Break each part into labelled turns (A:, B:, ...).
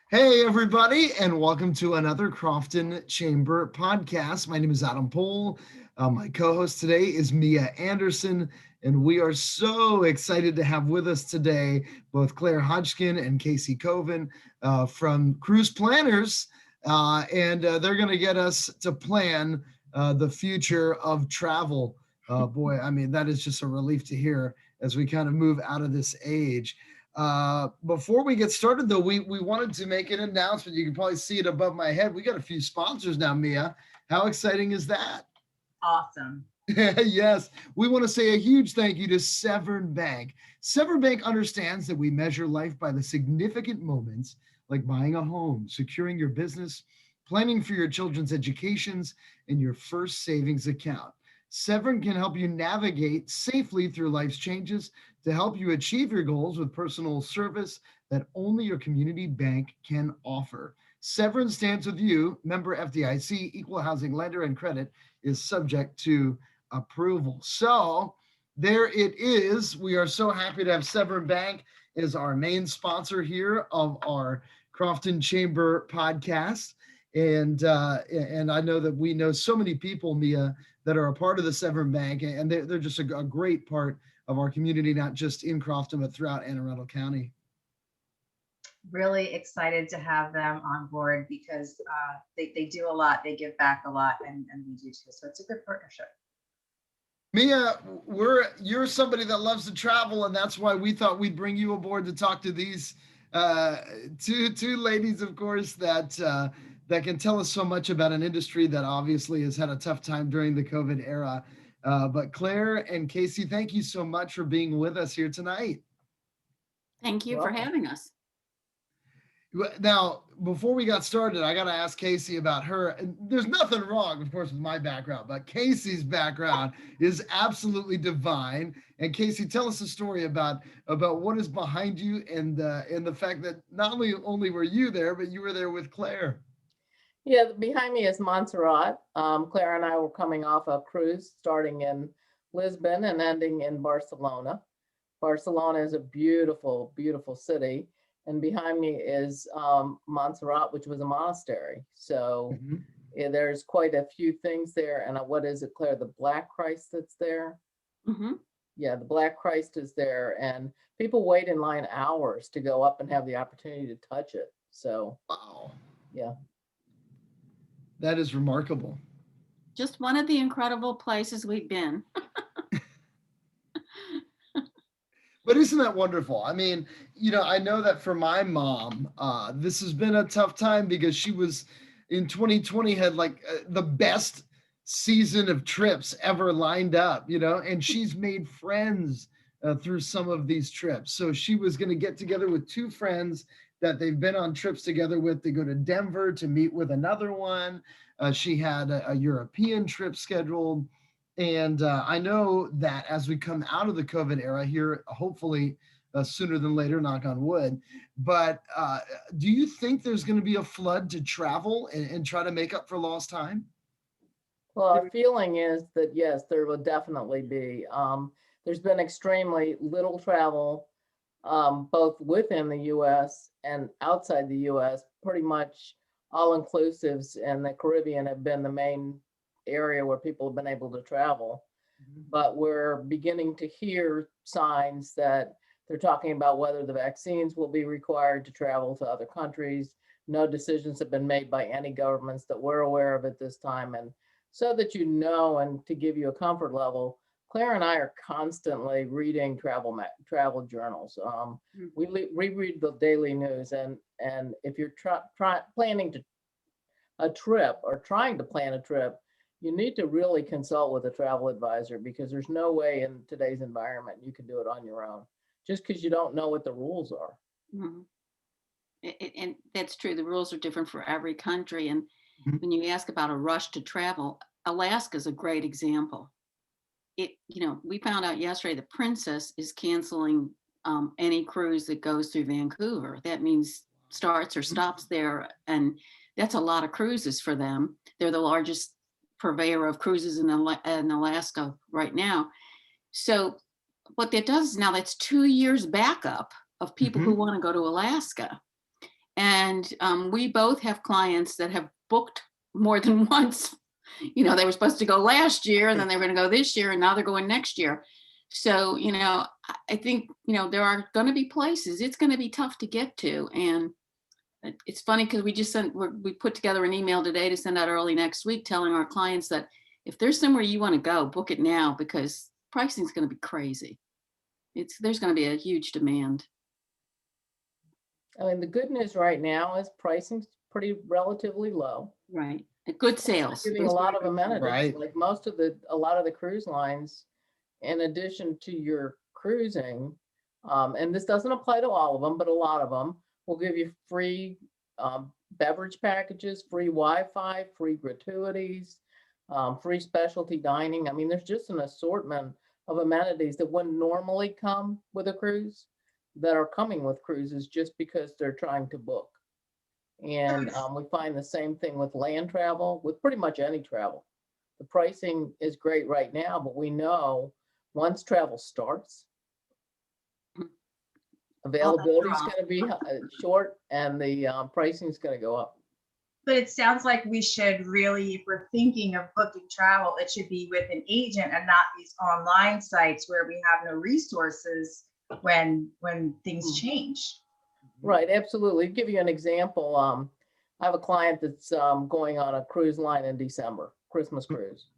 A: Hey, everybody, and welcome to another Crofton Chamber podcast. My name is Adam Pohl. My co host today is Mia Anderson, and we are so excited to have with us today both Claire Hodgkin and Casey Coven from Cruise Planners. And they're going to get us to plan the future of travel. Boy, I mean, that is just a relief to hear as we kind of move out of this age. Before we get started, though, we wanted to make an announcement. You can probably see it above my head. We got a few sponsors now, Mia. How exciting is that?
B: Awesome.
A: Yes, we want to say a huge thank you to Severn Bank. Severn Bank understands that we measure life by the significant moments like buying a home, securing your business, planning for your children's educations, and your first savings account. Severn can help you navigate safely through life's changes to help you achieve your goals with personal service that only your community bank can offer. Severn stands with you, member FDIC, equal housing lender, and credit is subject to approval. So there it is. We are so happy to have Severn Bank as our main sponsor here of our Crofton Chamber podcast. And I know that we know so many people, Mia, that are a part of the Severn Bank, and they're just a great part of our community, not just in Crofton, but throughout Anne Arundel County.
B: Really excited to have them on board because they do a lot. They give back a lot, and we do too. So it's a good partnership.
A: Mia, you're somebody that loves to travel, and that's why we thought we'd bring you aboard to talk to these two ladies, of course, that can tell us so much about an industry that obviously has had a tough time during the COVID era. But Claire and Casey, thank you so much for being with us here tonight.
C: Thank you for having us.
A: Now, before we got started, I got to ask Casey about her. And there's nothing wrong, of course, with my background, but Casey's background is absolutely divine. And Casey, tell us a story about what is behind you and the fact that not only were you there, but you were there with Claire.
D: Yeah, behind me is Montserrat. Claire and I were coming off a cruise starting in Lisbon and ending in Barcelona. Barcelona is a beautiful, beautiful city. And behind me is Montserrat, which was a monastery. So there's quite a few things there. And what is it, Claire? The Black Christ that's there?
C: Mm-hmm.
D: Yeah, the Black Christ is there. And people wait in line hours to go up and have the opportunity to touch it. So,
A: wow.
D: Yeah.
A: That is remarkable.
C: Just one of the incredible places we've been.
A: But isn't that wonderful? I mean, I know that for my mom, this has been a tough time because she was in 2020 had like the best season of trips ever lined up, and she's made friends through some of these trips. So she was going to get together with two friends that they've been on trips together with to go to Denver to meet with another one. She had a European trip scheduled. And I know that as we come out of the COVID era here, hopefully sooner than later, knock on wood. But do you think there's going to be a flood to travel and try to make up for lost time?
D: Well, our feeling is that, yes, there will definitely be. There's been extremely little travel, both within the U.S. and outside the U.S. Pretty much all-inclusives in the Caribbean have been the main area where people have been able to travel. But we're beginning to hear signs that they're talking about whether the vaccines will be required to travel to other countries. No decisions have been made by any governments that we're aware of at this time. And so that and to give you a comfort level, Claire and I are constantly reading travel journals. We reread the daily news, and if you're planning a trip or trying to plan a trip, you need to really consult with a travel advisor because there's no way in today's environment you can do it on your own just because you don't know what the rules are.
C: Mm-hmm. And that's true. The rules are different for every country. And when you ask about a rush to travel, Alaska is a great example. We found out yesterday the Princess is canceling any cruise that goes through Vancouver. That means starts or stops there. And that's a lot of cruises for them. They're the largest purveyor of cruises in Alaska right now. So what that does is now that's 2 years backup of people who want to go to Alaska. And we both have clients that have booked more than once. You know, they were supposed to go last year and then they were going to go this year and now they're going next year. So, you know, I think, you know, there are going to be places it's going to be tough to get to. And it's funny because we put together an email today to send out early next week telling our clients that if there's somewhere you want to go, book it now because pricing is going to be crazy. There's going to be a huge demand.
D: I mean, the good news right now is pricing's pretty relatively low.
C: Right. Good sales.
D: Giving a lot of amenities,
A: Right.
D: like a lot of the cruise lines, in addition to your cruising, and this doesn't apply to all of them, but a lot of them will give you free beverage packages, free Wi-Fi, free gratuities, free specialty dining. I mean, there's just an assortment of amenities that wouldn't normally come with a cruise that are coming with cruises just because they're trying to book. And we find the same thing with land travel, with pretty much any travel. The pricing is great right now, but we know once travel starts, availability is going to be short and the pricing is going to go up.
B: But it sounds like we should really, if we're thinking of booking travel, it should be with an agent and not these online sites where we have no resources when things change.
D: Right, absolutely. Give you an example. I have a client that's going on a cruise line in December, Christmas cruise.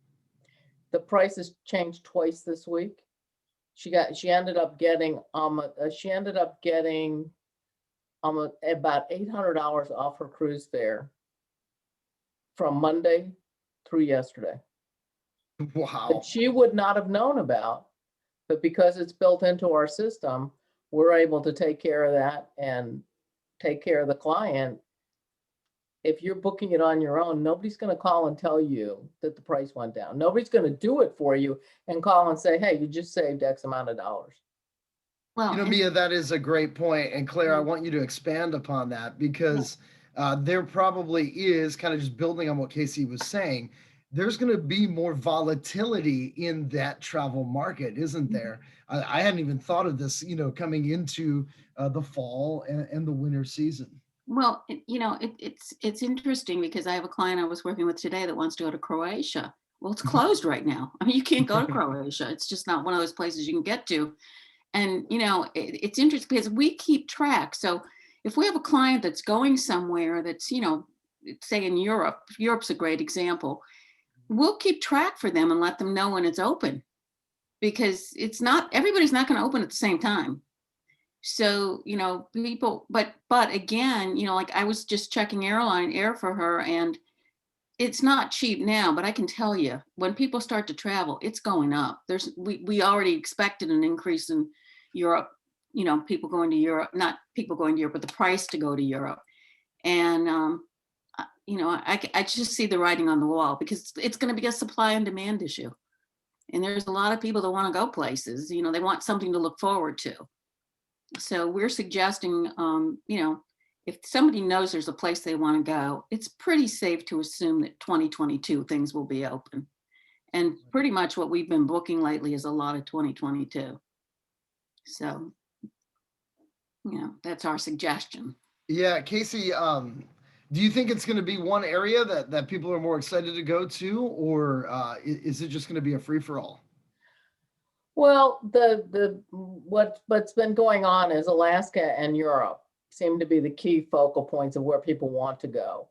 D: The prices changed twice this week. She ended up getting about $800 off her cruise fare from Monday through yesterday.
A: Wow.
D: That she would not have known about, but because it's built into our system, we're able to take care of that and take care of the client. If you're booking it on your own, nobody's going to call and tell you that the price went down. Nobody's going to do it for you and call and say, hey, you just saved X amount of dollars.
C: Well,
A: You know, Mia, that is a great point. And Claire, I want you to expand upon that because there probably is, kind of just building on what Casey was saying, there's going to be more volatility in that travel market, isn't there? I hadn't even thought of this, you know, coming into the fall and the winter season.
C: well, it's interesting because I have a client I was working with today that wants to go to Croatia. Well, it's closed right now. I mean, you can't go to Croatia. It's just not one of those places you can get to. And, you know, it's interesting because we keep track. So if we have a client that's going somewhere that's, you know, say in Europe's a great example, we'll keep track for them and let them know when it's open because everybody's not going to open at the same time. So, you know, but again, you know, like I was just checking air for her and it's not cheap now, but I can tell you when people start to travel, it's going up. We already expected an increase in Europe, you know, people going to Europe, not people going to Europe, but the price to go to Europe. And, you know, I just see the writing on the wall because it's going to be a supply and demand issue. And there's a lot of people that want to go places, you know, they want something to look forward to. So we're suggesting, you know, if somebody knows there's a place they want to go, it's pretty safe to assume that 2022 things will be open. And pretty much what we've been booking lately is a lot of 2022. So, you know, that's our suggestion.
A: Yeah, Casey, do you think it's going to be one area that people are more excited to go to, or is it just going to be a free for all?
D: Well, what's been going on is Alaska and Europe seem to be the key focal points of where people want to go.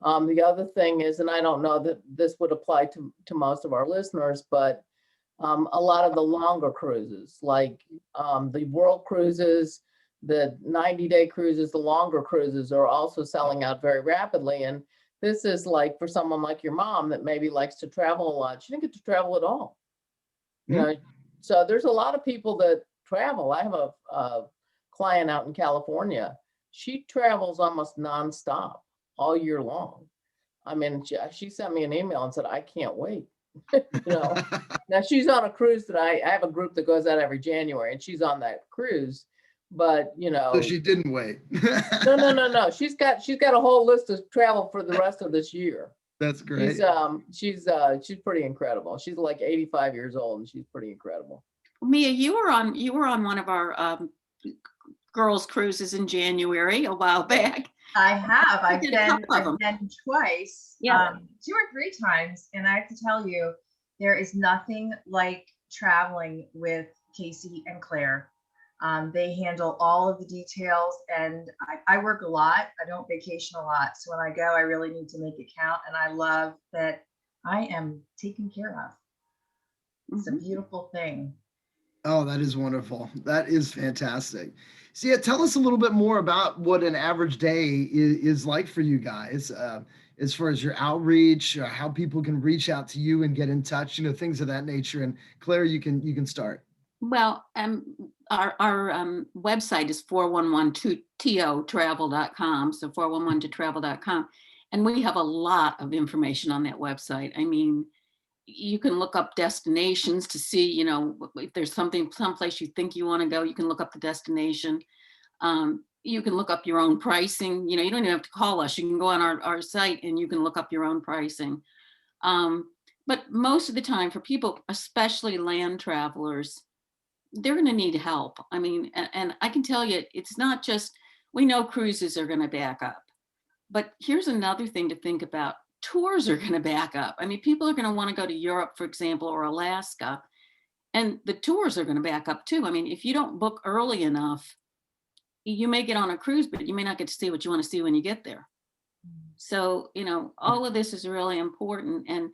D: The other thing is, and I don't know that this would apply to most of our listeners, but a lot of the longer cruises, like the world cruises, the 90-day cruises, the longer cruises are also selling out very rapidly. And this is like for someone like your mom that maybe likes to travel a lot. She didn't get to travel at all. You know, so there's a lot of people that travel. I have a client out in California. She travels almost nonstop all year long. I mean, she sent me an email and said, I can't wait. You know, now she's on a cruise that I have a group that goes out every January and she's on that cruise, but you know.
A: So she didn't wait.
D: No. She's got a whole list of travel for the rest of this year.
A: That's great.
D: She's pretty incredible. She's like 85 years old and she's pretty incredible.
C: Mia, you were on one of our girls' cruises in January a while back.
B: I have. I've
C: did a couple of
B: I've
C: them.
B: been twice,
C: Yeah.
B: 2 or 3 times, and I have to tell you, there is nothing like traveling with Casey and Claire. They handle all of the details, and I work a lot. I don't vacation a lot, so when I go, I really need to make it count. And I love that I am taken care of. It's a
C: Mhm.
B: beautiful thing.
A: Oh, that is wonderful. That is fantastic. So yeah, tell us a little bit more about what an average day is like for you guys, as far as your outreach, how people can reach out to you and get in touch, things of that nature. And Claire, you can start.
C: Well, our website is 411-TO-travel.com. So 411-to-travel.com. And we have a lot of information on that website. I mean, you can look up destinations to see, if there's someplace you think you want to go, you can look up the destination. You can look up your own pricing. You don't even have to call us. You can go on our site and you can look up your own pricing. But most of the time for people, especially land travelers, they're going to need help. I mean, and I can tell you, it's not just, we know cruises are going to back up, but here's another thing to think about. Tours are going to back up. I mean, people are going to want to go to Europe, for example, or Alaska, and the tours are going to back up too. I mean, if you don't book early enough, you may get on a cruise, but you may not get to see what you want to see when you get there. So, all of this is really important. And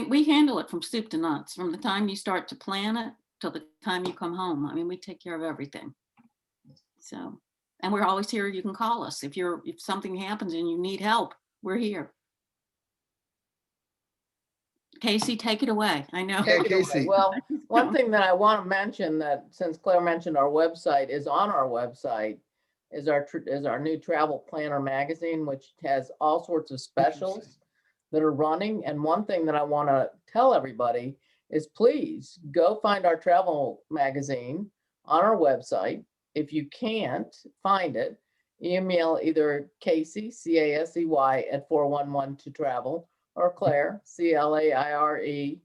C: we handle it from soup to nuts, from the time you start to plan it till the time you come home. I mean, we take care of everything. So, and we're always here. You can call us if something happens and you need help. We're here. Casey, take it away. I know.
A: Yeah,
D: Take it away.
A: Casey.
D: Well, one thing that I want to mention, that since Claire mentioned our website, is on our website is our new travel planner magazine, which has all sorts of specials that are running. And one thing that I want to tell everybody is, please go find our travel magazine on our website. If you can't find it, email either Casey, CASEY at 411-to-travel, or Claire, CLAIRE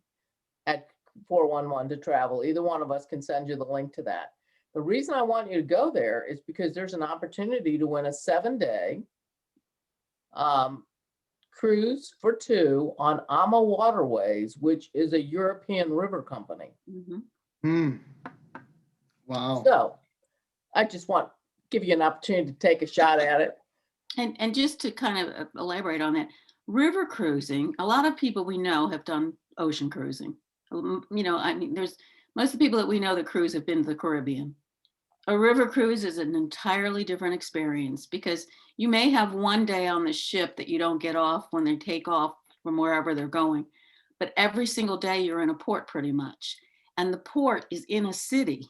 D: at 411-to-travel. Either one of us can send you the link to that. The reason I want you to go there is because there's an opportunity to win a 7-day cruise for 2 on AMA Waterways, which is a European river company.
C: Mm-hmm.
A: Wow.
D: So I just want to give you an opportunity to take a shot at it.
C: And just to kind of elaborate on that, river cruising, a lot of people we know have done ocean cruising. I mean, most of the people that we know that cruise have been to the Caribbean. A river cruise is an entirely different experience, because you may have one day on the ship that you don't get off when they take off from wherever they're going, but every single day you're in a port pretty much. And the port is in a city.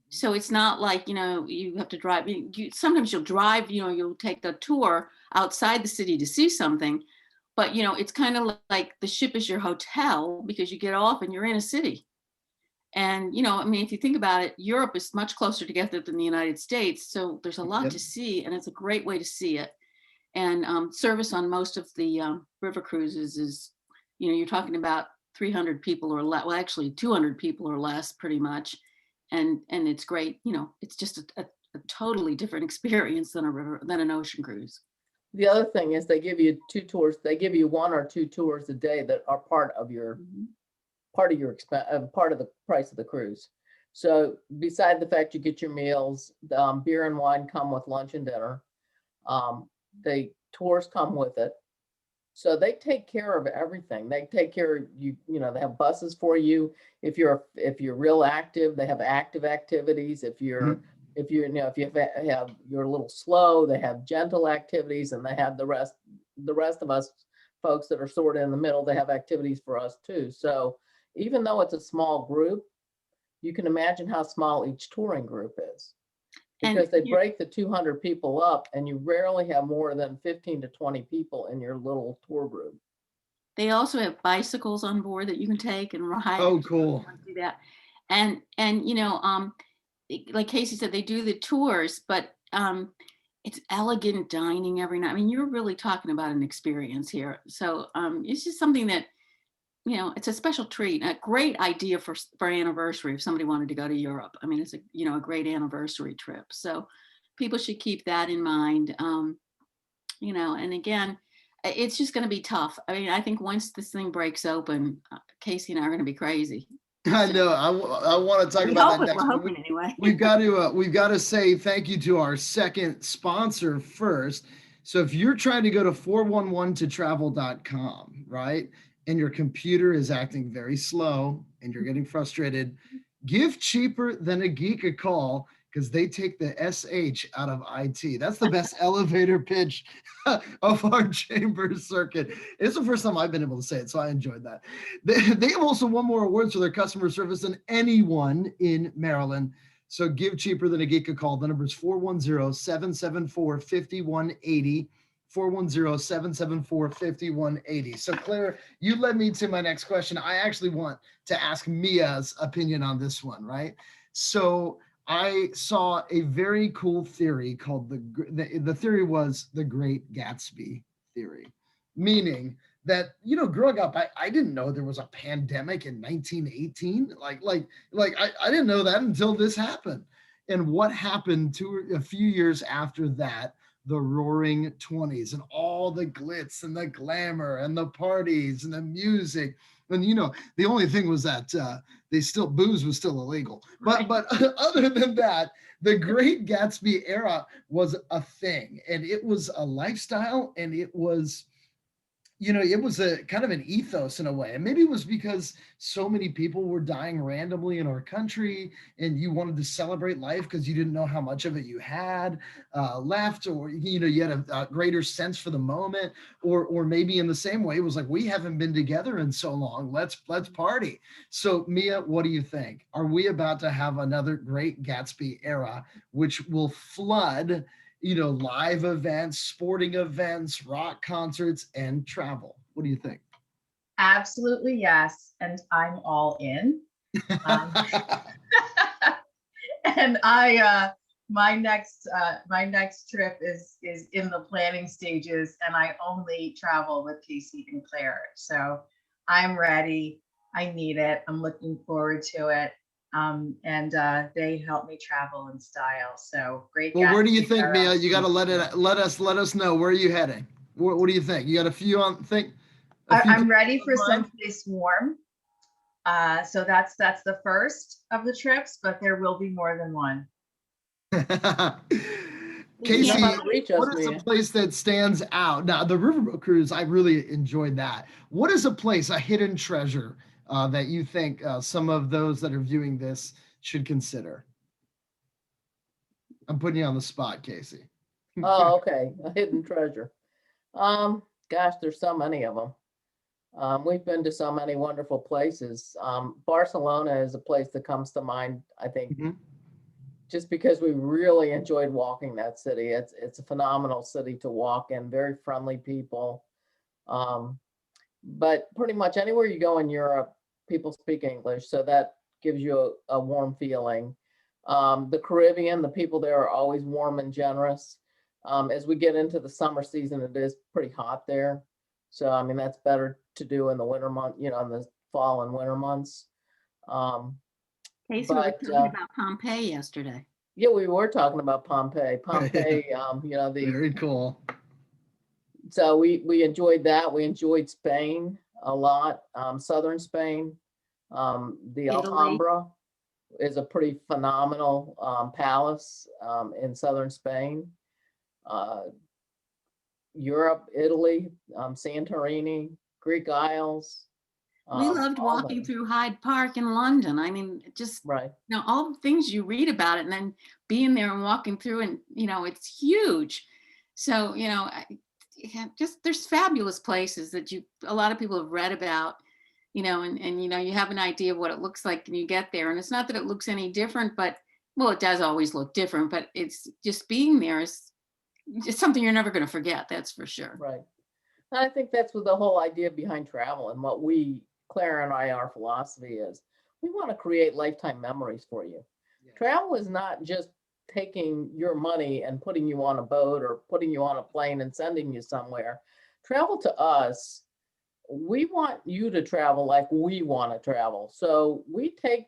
C: So it's not like, you have to drive. Sometimes you'll drive, you'll take a tour outside the city to see something, but it's kind of like the ship is your hotel, because you get off and you're in a city. And, I mean, if you think about it, Europe is much closer together than the United States. So there's a lot to see, and it's a great way to see it. And service on most of the river cruises is, you're talking about 300 people or less, well, actually 200 people or less, pretty much. And it's great. It's just a totally different experience than an ocean cruise.
D: The other thing is they give you 2 tours. They give you 1 or 2 tours a day that are part of your expense, part of the price of the cruise. So beside the fact you get your meals, beer and wine come with lunch and dinner. The tours come with it. So they take care of everything. They take care of you. They have buses for you. If you're real active, they have active activities. If you have you're a little slow, they have gentle activities, and they have the rest of us folks that are sort of in the middle. They have activities for us too. So even though it's a small group, you can imagine how small each touring group is, because they break the 200 people up, and you rarely have more than 15 to 20 people in your little tour group.
C: They also have bicycles on board that you can take and ride.
A: Oh, cool.
C: Do that. And like Casey said, they do the tours, but it's elegant dining every night. I mean, you're really talking about an experience here. So it's just something that, it's a special treat, a great idea for anniversary if somebody wanted to go to Europe. I mean, it's a great anniversary trip. So people should keep that in mind. And again, it's just going to be tough. I mean, I think once this thing breaks open, Casey and I are going to be crazy.
A: I know. I want to talk
C: We
A: about
C: hope
A: that
C: it.
A: next.
C: We're
A: But
C: hoping anyway.
A: we've got to say thank you to our second sponsor first. So if you're trying to go to 411totravel.com, right, and your computer is acting very slow and you're getting frustrated, give Cheaper Than a Geek a call, because they take the SH out of IT. That's the best elevator pitch of our chamber circuit. It's the first time I've been able to say it, so I enjoyed that. They have also won more awards for their customer service than anyone in Maryland. So give Cheaper Than a Geek a call. The number is 410-774-5180. 410-774-5180. So Claire, you led me to my next question. I actually want to ask Mia's opinion on this one, right? So I saw a very cool theory called the theory was the Great Gatsby theory, meaning that, growing up, I didn't know there was a pandemic in 1918. I didn't know that until this happened. And what happened a few years after that, the Roaring 20s and all the glitz and the glamour and the parties and the music. And, the only thing was that booze was still illegal. But other than that, the Great Gatsby era was a thing, and it was a lifestyle, and it was, it was a kind of an ethos in a way. And maybe it was because so many people were dying randomly in our country, and you wanted to celebrate life because you didn't know how much of it you had left, or, you had a greater sense for the moment, or maybe in the same way, it was like, we haven't been together in so long. Let's party. So Mia, what do you think? Are we about to have another Great Gatsby era, which will flood live events, sporting events, rock concerts, and travel? What do you think?
B: Absolutely, yes. And I'm all in. And my next trip is in the planning stages, and I only travel with Casey and Claire. So I'm ready. I need it. I'm looking forward to it. And they help me travel in style. So great.
A: Well, where do you think, Mia? You got to let us know. Where are you heading? What do you think? You got a few on think?
B: I'm ready for someplace warm. So that's the first of the trips, but there will be more than one.
A: Casey, what is a place that stands out? Now, the Riverboat Cruise, I really enjoyed that. What is a place, a hidden treasure that you think some of those that are viewing this should consider? I'm putting you on the spot, Casey.
D: Oh, okay. A hidden treasure. Gosh, there's so many of them. We've been to so many wonderful places. Barcelona is a place that comes to mind, I think, just because we really enjoyed walking that city. It's a phenomenal city to walk in, very friendly people. But pretty much anywhere you go in Europe, people speak English, so that gives you a warm feeling. The Caribbean, the people there are always warm and generous. As we get into the summer season, it is pretty hot there. So, I mean, that's better to do in the winter month, in the fall and winter months.
C: Casey, we were talking about Pompeii yesterday.
D: Yeah, we were talking about Pompeii.
A: Very cool.
D: So we enjoyed that. We enjoyed Spain a lot. Southern Spain. The Alhambra is a pretty phenomenal palace in southern Spain. Europe, Italy, Santorini, Greek Isles.
C: We loved walking through Hyde Park in London. I mean, just
D: right.
C: All the things you read about it, and then being there and walking through, and it's huge. So just there's fabulous places that a lot of people have read about, and you have an idea of what it looks like, and you get there, and it's not that it looks any different, but it does always look different, but it's just being there is just something you're never going to forget. That's for sure.
D: Right. And I think that's what the whole idea behind travel, and what Claire and I, our philosophy is, we want to create lifetime memories for you. Yeah. Travel is not just taking your money and putting you on a boat or putting you on a plane and sending you somewhere. Travel to us, we want you to travel like we want to travel. So we take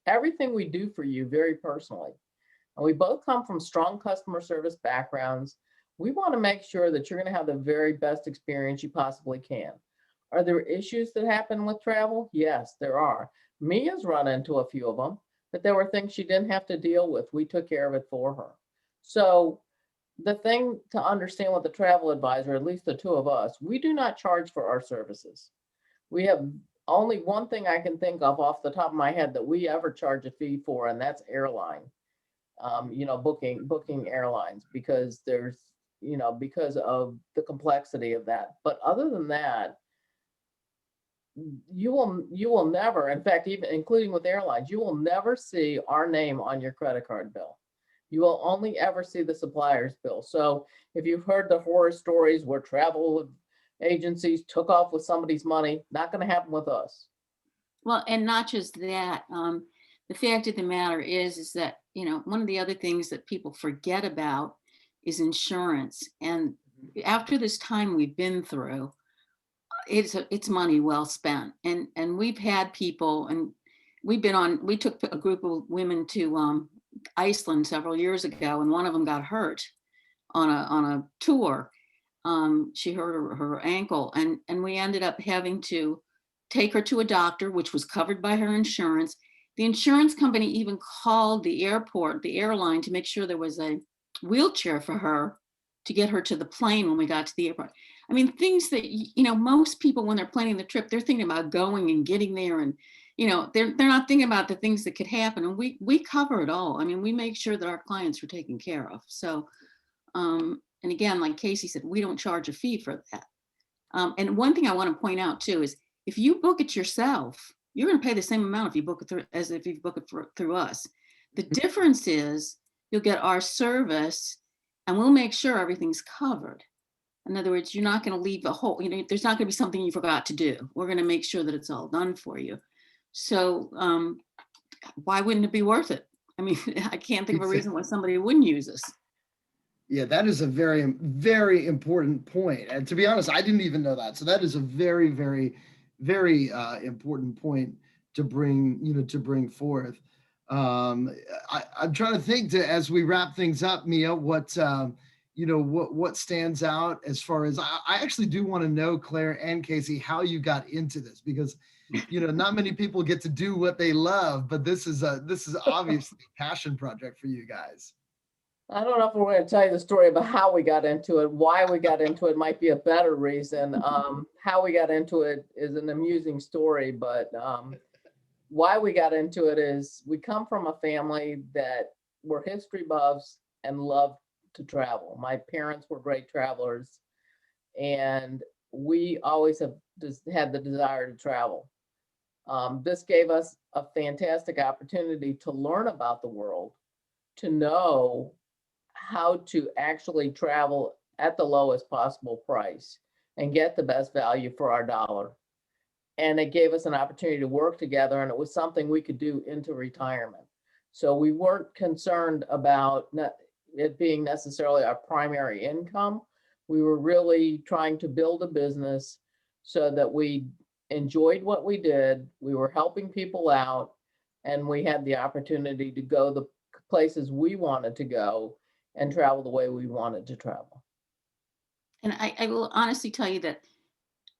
D: everything we do for you very personally. And we both come from strong customer service backgrounds. We want to make sure that you're going to have the very best experience you possibly can. Are there issues that happen with travel? Yes, there are. Mia's run into a few of them, but there were things she didn't have to deal with. We took care of it for her. So the thing to understand with the travel advisor, at least the two of us, we do not charge for our services. We have only one thing I can think of off the top of my head that we ever charge a fee for, and that's airline. Booking airlines, because because of the complexity of that. But other than that, you will never, in fact, even including with airlines, you will never see our name on your credit card bill. You will only ever see the supplier's bill. So if you've heard the horror stories where travel agencies took off with somebody's money, not going to happen with us.
C: Well, and not just that, the fact of the matter is that, one of the other things that people forget about is insurance. And after this time we've been through, it's money well spent. And we've had people, and we took a group of women to Iceland several years ago, and one of them got hurt on a tour. She hurt her ankle, and we ended up having to take her to a doctor, which was covered by her insurance. The insurance company even called the airline, to make sure there was a wheelchair for her to get her to the plane when we got to the airport. I mean, things that, most people, when they're planning the trip, they're thinking about going and getting there, and, they're not thinking about the things that could happen. And we cover it all. I mean, we make sure that our clients are taken care of. So, and again, like Casey said, we don't charge a fee for that. And one thing I want to point out too is, if you book it yourself, you're going to pay the same amount if you book it as if you book it through us. The difference is you'll get our service, and we'll make sure everything's covered. In other words, you're not going to leave a hole. There's not going to be something you forgot to do. We're going to make sure that it's all done for you. So why wouldn't it be worth it? I mean, I can't think of a reason why somebody wouldn't use us.
A: Yeah, that is a very, very important point. And to be honest, I didn't even know that. So that is a very, very, very important point to bring forth. I'm trying to think, as we wrap things up, Mia, what stands out as far as, I actually do want to know, Claire and Casey, how you got into this, because not many people get to do what they love, but this is obviously a passion project for you guys.
D: I don't know if we're going to tell you the story about how we got into it. Why we got into it might be a better reason. How we got into it is an amusing story, but why we got into it is we come from a family that were history buffs and loved to travel. My parents were great travelers, and we always have just had the desire to travel. This gave us a fantastic opportunity to learn about the world, to know how to actually travel at the lowest possible price and get the best value for our dollar. And it gave us an opportunity to work together, and it was something we could do into retirement. So we weren't concerned about it being necessarily our primary income. We were really trying to build a business so that we enjoyed what we did, we were helping people out, and we had the opportunity to go the places we wanted to go and travel the way we wanted to travel.
C: And I will honestly tell you that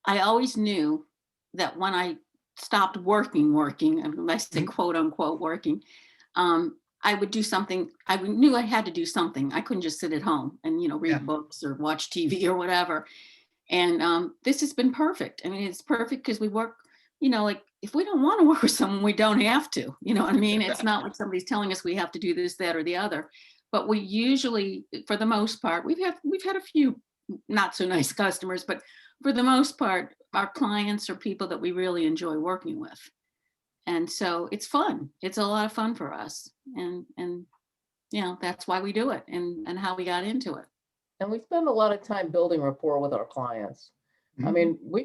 C: I always knew that when I stopped working, and I say quote unquote working, I would do something. I knew I had to do something. I couldn't just sit at home and, read books or watch TV or whatever. And this has been perfect. I mean, it's perfect because we work, like if we don't want to work with someone, we don't have to, you know what I mean? It's not like somebody's telling us we have to do this, that, or the other. But we usually, for the most part, we've had a few not so nice customers, but for the most part, our clients are people that we really enjoy working with. And so it's fun. It's a lot of fun for us. And that's why we do it and how we got into it.
D: And we spend a lot of time building rapport with our clients. I mean, we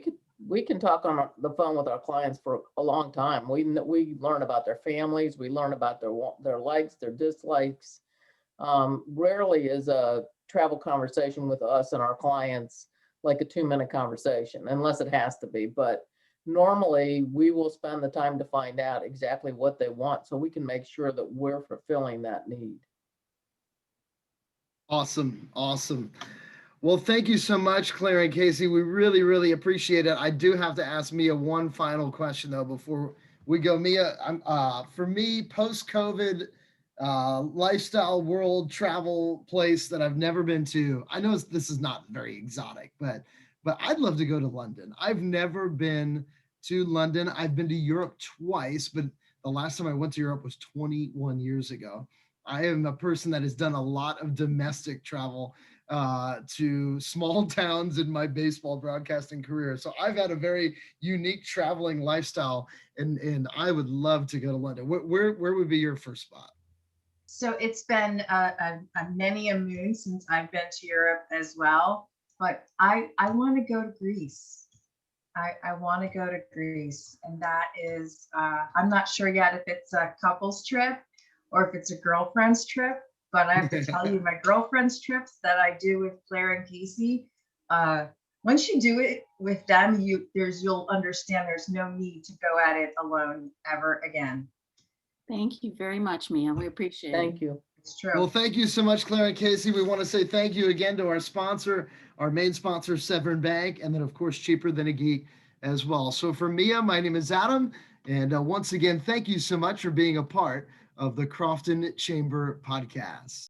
D: can talk on the phone with our clients for a long time. We learn about their families. We learn about their likes, their dislikes. Rarely is a travel conversation with us and our clients like a 2-minute conversation, unless it has to be. But normally we will spend the time to find out exactly what they want so we can make sure that we're fulfilling that need.
A: Awesome. Well, thank you so much, Claire and Casey. We really, really appreciate it. I do have to ask Mia one final question though before we go. Mia, for me, post-COVID lifestyle world travel place that I've never been to. I know this is not very exotic, but I'd love to go to London. I've never been to London. I've been to Europe twice, but the last time I went to Europe was 21 years ago. I am a person that has done a lot of domestic travel to small towns in my baseball broadcasting career. So I've had a very unique traveling lifestyle, and I would love to go to London. Where would be your first spot?
B: So it's been a many a moon since I've been to Europe as well, but I want to go to Greece. I want to go to Greece, and that is I'm not sure yet if it's a couple's trip or if it's a girlfriend's trip. But I have to tell you, my girlfriend's trips that I do with Claire and Casey, once you do it with them, you'll understand there's no need to go at it alone ever again.
C: Thank you very much, Mia. We appreciate it.
D: Thank you.
B: It's true.
A: Well, thank you so much, Claire and Casey. We want to say thank you again to our sponsor, our main sponsor, Severn Bank, and then, of course, Cheaper Than a Geek as well. So for Mia, my name is Adam. And once again, thank you so much for being a part of the Crofton Chamber podcast.